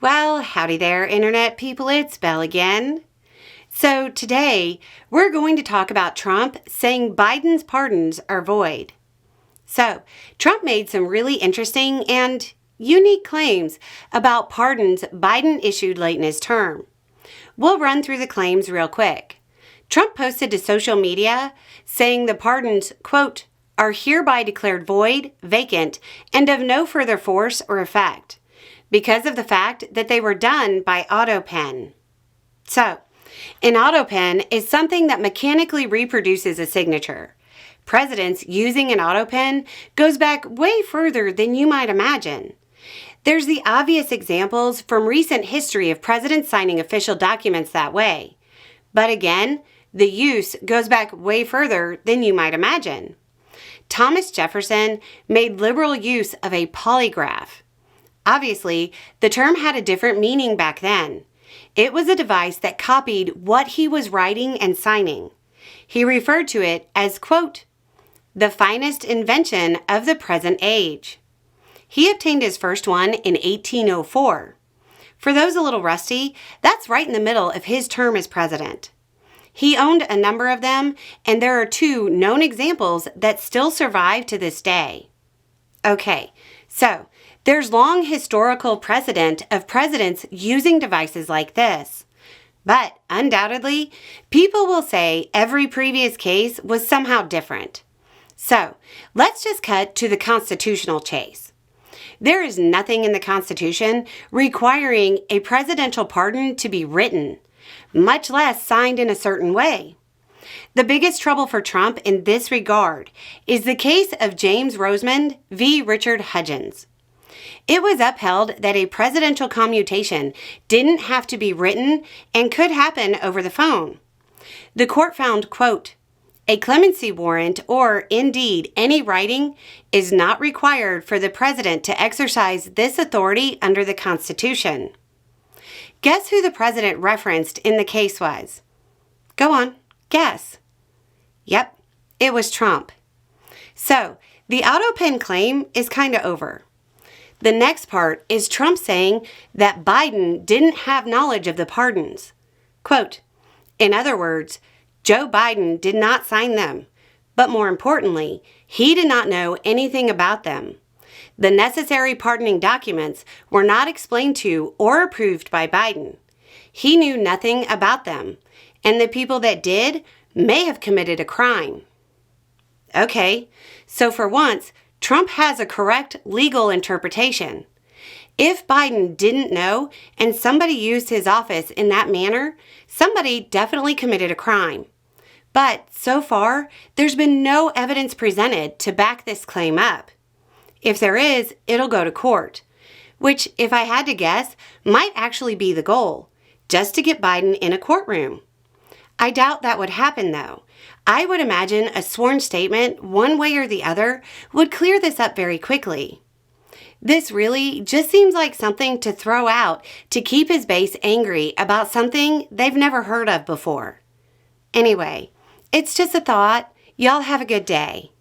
Well, howdy there, Internet people. It's Belle again. So today, we're going to talk about Trump saying Biden's pardons are void. So, Trump made some really interesting and unique claims about pardons Biden issued late in his term. We'll run through the claims real quick. Trump posted to social media saying the pardons, quote, are hereby declared void, vacant, and of no further force or effect, because of the fact that they were done by auto pen. So, an auto pen is something that mechanically reproduces a signature. Presidents using an auto pen goes back way further than you might imagine. There's the obvious examples from recent history of presidents signing official documents that way. But again, the use goes back way further than you might imagine. Thomas Jefferson made liberal use of a polygraph. Obviously, the term had a different meaning back then. It was a device that copied what he was writing and signing. He referred to it as, quote, the finest invention of the present age. He obtained his first one in 1804. For those a little rusty, that's right in the middle of his term as president. He owned a number of them, and there are two known examples that still survive to this day. Okay, so there's long historical precedent of presidents using devices like this. But undoubtedly, people will say every previous case was somehow different. So let's just cut to the constitutional chase. There is nothing in the Constitution requiring a presidential pardon to be written, much less signed in a certain way. The biggest trouble for Trump in this regard is the case of James Rosemond v. Richard Hudgens. It was upheld that a presidential commutation didn't have to be written and could happen over the phone. The court found, quote, a clemency warrant or, indeed, any writing is not required for the president to exercise this authority under the Constitution. Guess who the president referenced in the case was? Go on, guess. Yep, it was Trump. So, the auto pen claim is kind of over. The next part is Trump saying that Biden didn't have knowledge of the pardons. Quote, in other words, Joe Biden did not sign them, but more importantly, he did not know anything about them. The necessary pardoning documents were not explained to or approved by Biden. He knew nothing about them, and the people that did may have committed a crime. Okay, so for once, Trump has a correct legal interpretation. If Biden didn't know and somebody used his office in that manner, somebody definitely committed a crime. But so far, there's been no evidence presented to back this claim up. If there is, it'll go to court, which, if I had to guess, might actually be the goal, just to get Biden in a courtroom. I doubt that would happen, though. I would imagine a sworn statement, one way or the other, would clear this up very quickly. This really just seems like something to throw out to keep his base angry about something they've never heard of before. Anyway, it's just a thought. Y'all have a good day.